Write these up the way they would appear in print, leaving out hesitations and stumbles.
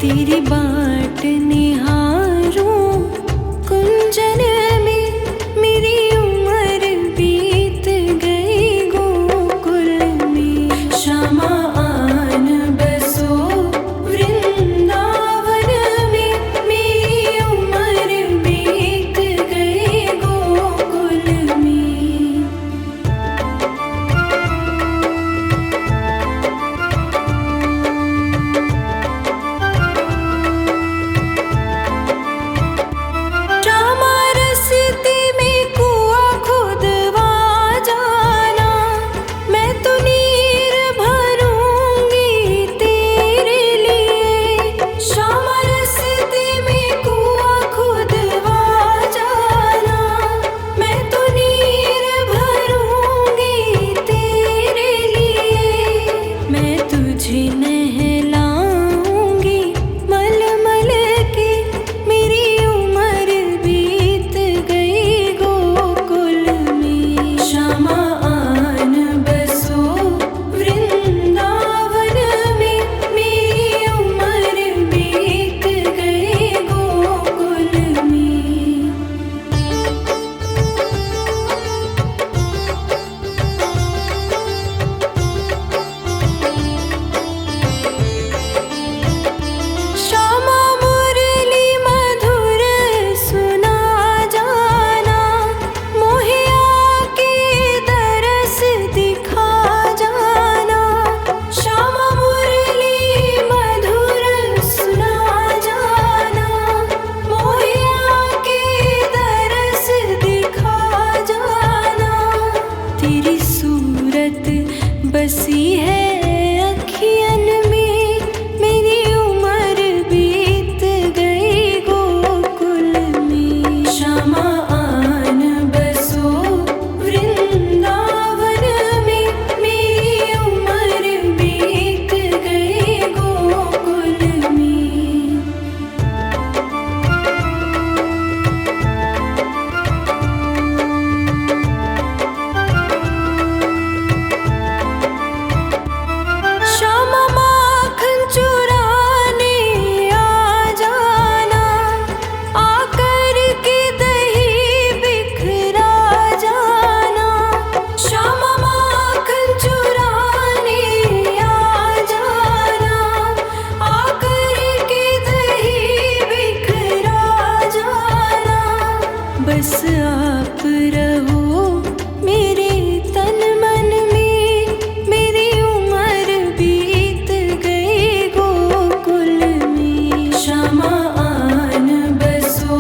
तेरी बाट निहारूं कुंजन में, मेरी उम्र बीत गई गोकुल में। श्यामा आन बसो वृंदावन में, मेरी उम्र बीत गई गोकुल में। श्यामा रस्ते में कुआं खुदवा जाना, मैं तो नीर भरूंगी तेरे लिए। श्यामा रस्ते में कुआं खुदवा जाना, मैं तो नीर भरूंगी तेरे लिए। मैं तुझे नहलाऊंगी मल मल के, मेरी उम्र बीत गई गोकुल में। श्यामा आन बसो वृंदावन में, मेरी उम्र बीत गई गोकुल में। श्यामा मुरली मधुर सुना जाना, मोहे आके दरस दिखा जाना। श्यामा मुरली मधुर सुना जाना, मोहे आके दरस दिखा जाना। तेरी सूरत बसी है अखियन में, मेरी उम्र बीत गई गोकुल में। श्यामा आन बसो वृंदावन में, मेरी उम्र बीत गई गोकुल में। श्यामा माखन चुराने आ जाना, आकर के दही बिखरा जाना। श्यामा माखन चुराने आ जाना, आकर के दही बिखरा जाना। बस आप रहो मेरे तन मन में, मेरी उम्र बीत गई गोकुल में। श्यामा आन बसो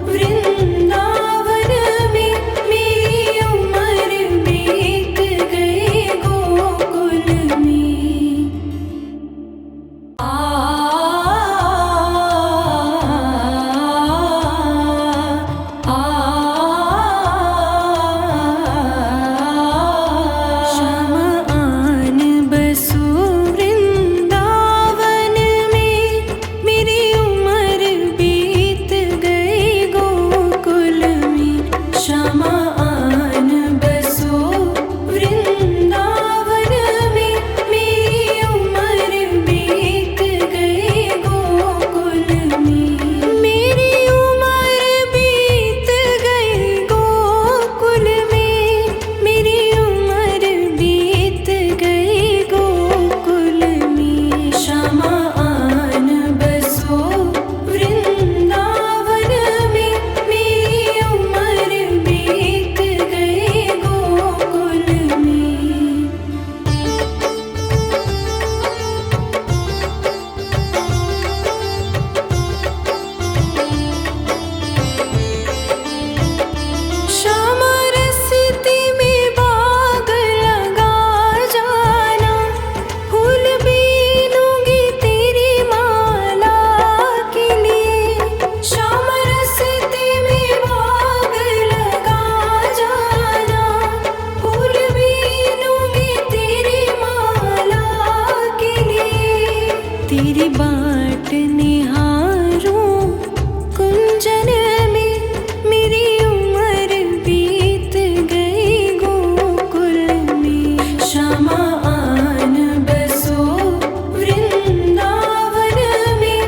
वृंदावन में, मेरी उम्र बीत गई गोकुल में। श्यामा आन बसो वृंदावन में, मेरी उम्र बीत गई गोकुल में। श्यामा आन बसो वृंदावन में, मेरी उम्र बीत गई गोकुल में। मेरी उम्र बीत गई गोकुल में, मेरी उम्र बीत गई गोकुल में। श्यामा आन बसो वृंदावन में, मेरी उम्र बीत गई गोकुल में। श्यामा रस्ते में बाग लगा जाना, फूल बीनूंगी तेरी माला के लिए। श्यामा रस्ते में बाग लगा जाना, फूल बीनूंगी तेरी माला के लिए। तेरी बाट निहारूं कुंजन में, मेरी उम्र बीत गई गोकुल में। श्यामा आन बसो वृंदावन में,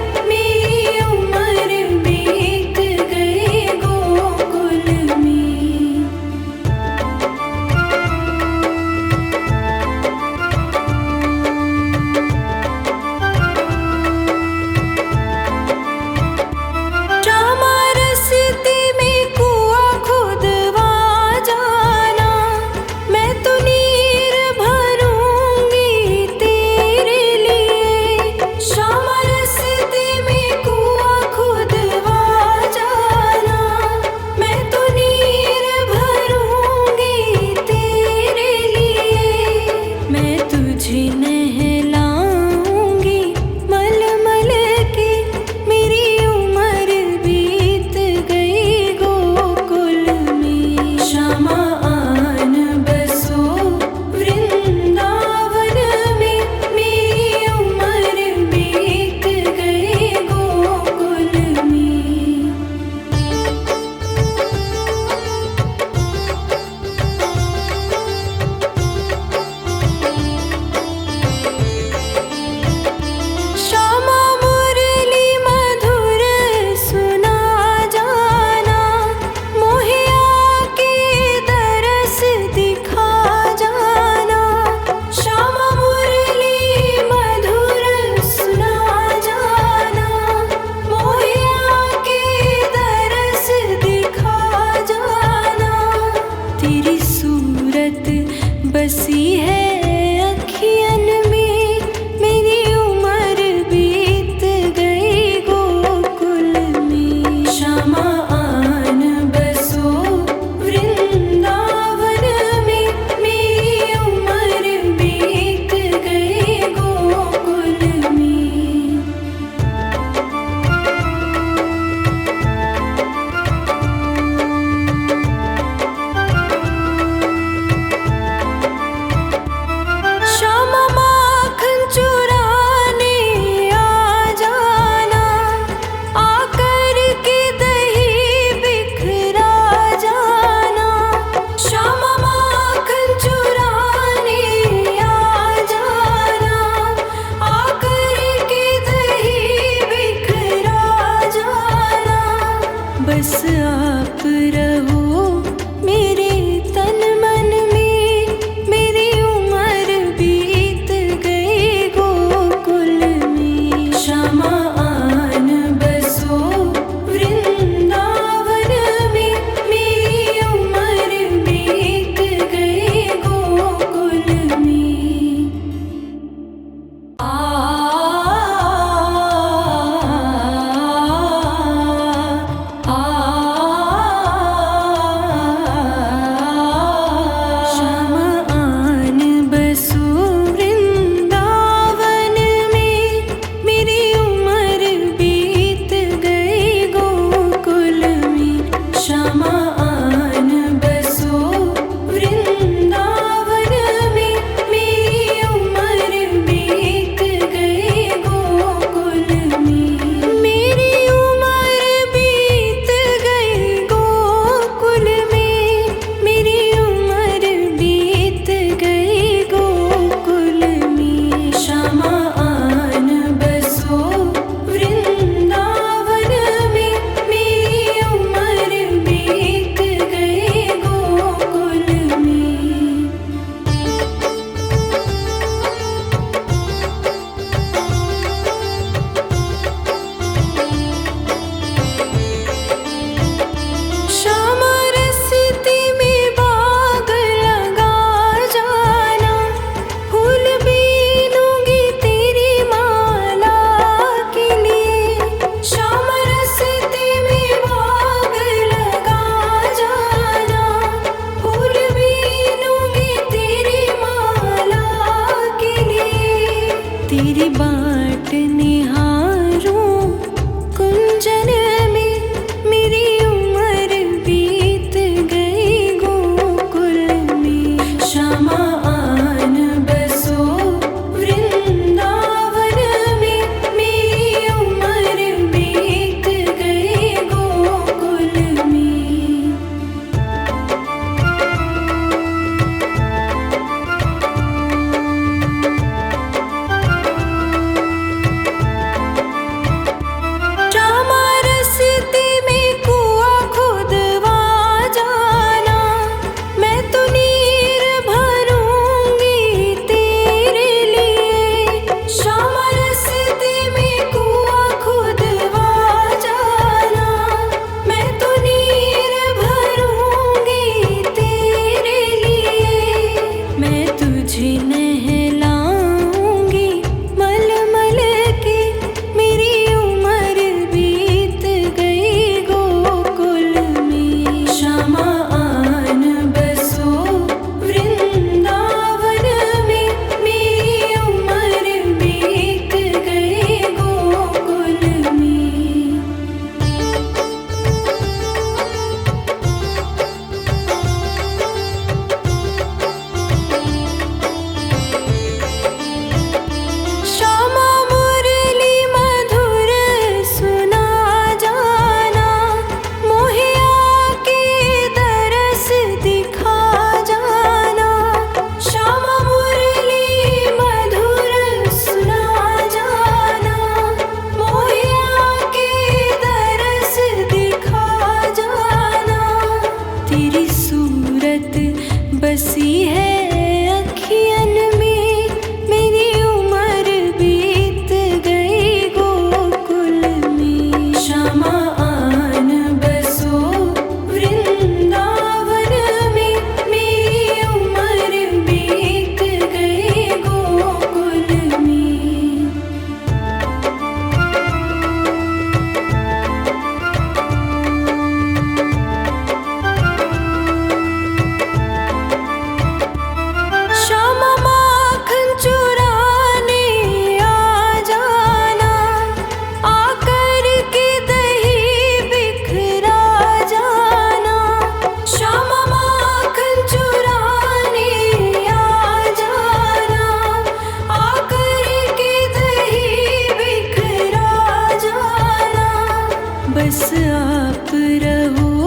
बस आप रहो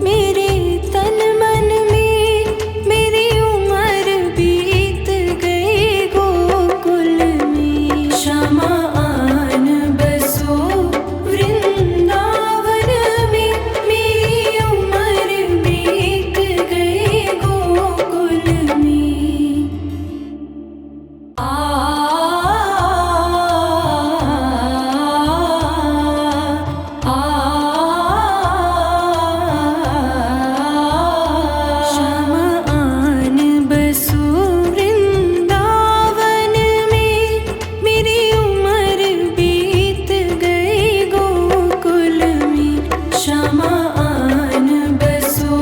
मेरे तन मन में। मेरी उम्र बीत गई गोकुल में। श्यामा आन बसो वृंदावन में। मेरी उम्र बीत गई गोकुल में। श्यामा आन बसो वृंदावन में। मेरी उम्र बीत गई गोकुल में। श्यामा आन बसो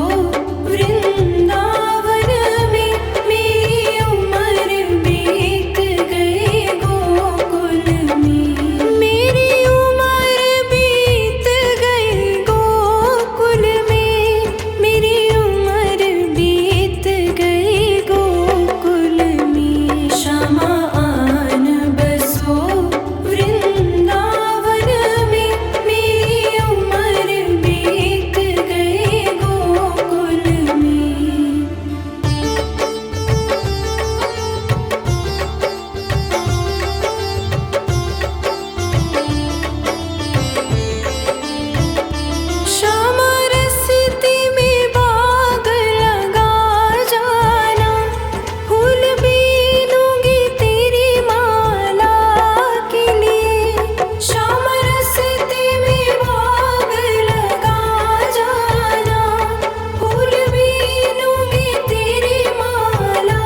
वृंदावन में। मेरी उम्र बीत गई गोकुल में। मेरी उम्र बीत गई गोकुल में। मेरी उम्र बीत गई गोकुल में। श्यामा आन बसो वृंदावन में। मेरी उम्र बीत गई गोकुल में। श्यामा रस्ते में बाग लगा जाना। फूल बीनूंगी तेरी माला के लिए। श्यामा रस्ते में बाग लगा जाना। फूल बीनूंगी तेरी माला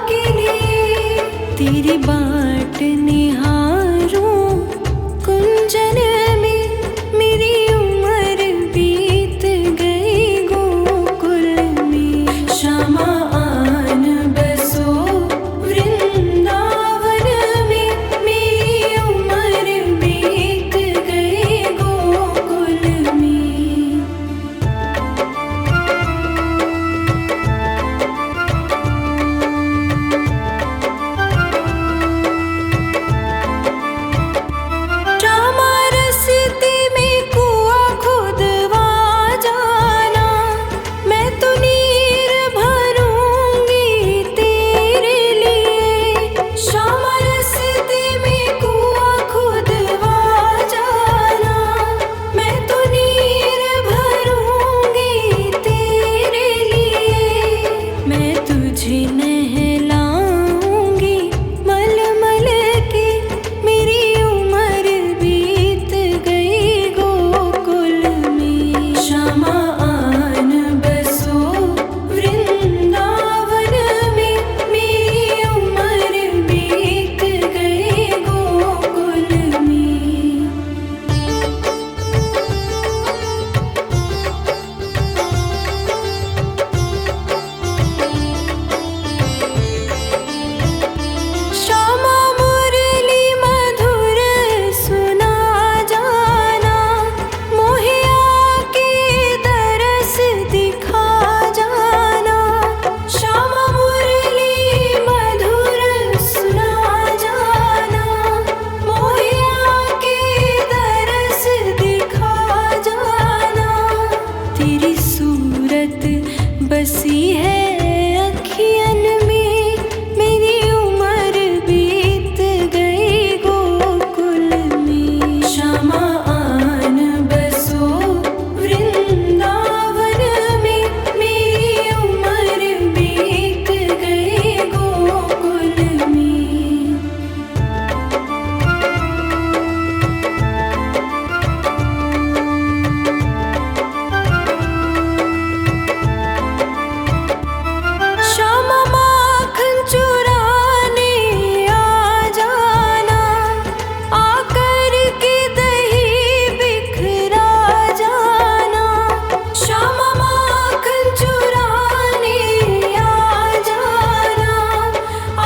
के लिए। तेरी बाट निहारूं कुंजन में। मेरी उम्र बीत गई गोकुल में। श्यामा आन बसो वृंदावन में। मेरी उम्र बीत गई गोकुल में। श्यामा रस्ते में कुआं खुदवा जाना। मैं तो नीर भरूंगी तेरे लिए। श्यामा रस्ते में कुआं खुदवा जाना। मैं तो नीर भरूंगी तेरे लिए। मैं तुझे नहलाऊंगी मलमल के। मेरी उम्र बीत गई गोकुल में। श्यामा आन बसो वृंदावन में। मेरी उम्र बीत गई गोकुल में। श्यामा मुरली मधुर सुना जाना। मोहे आके दरस दिखा जाना। श्यामा मुरली मधुर सुना जाना। मोहे आके दरस दिखा जाना। तेरी सूरत बसी है अखियन में। मेरी उम्र बीत गई गोकुल में। श्यामा आन बसो वृंदावन में। मेरी उम्र बीत गई गोकुल में। श्यामा माखन चुराने आ जाना। आकर के दही बिखरा जाना। श्यामा माखन चुराने आ जाना।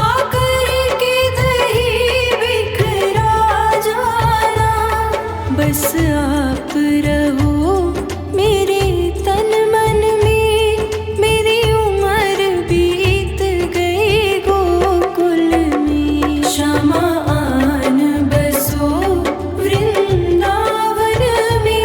आकर के दही बिखरा जाना। बस आप रहो मेरे तन मन में। मेरी उम्र बीत गई गोकुल में। श्यामा आन बसो वृंदावन में।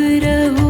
रहूं।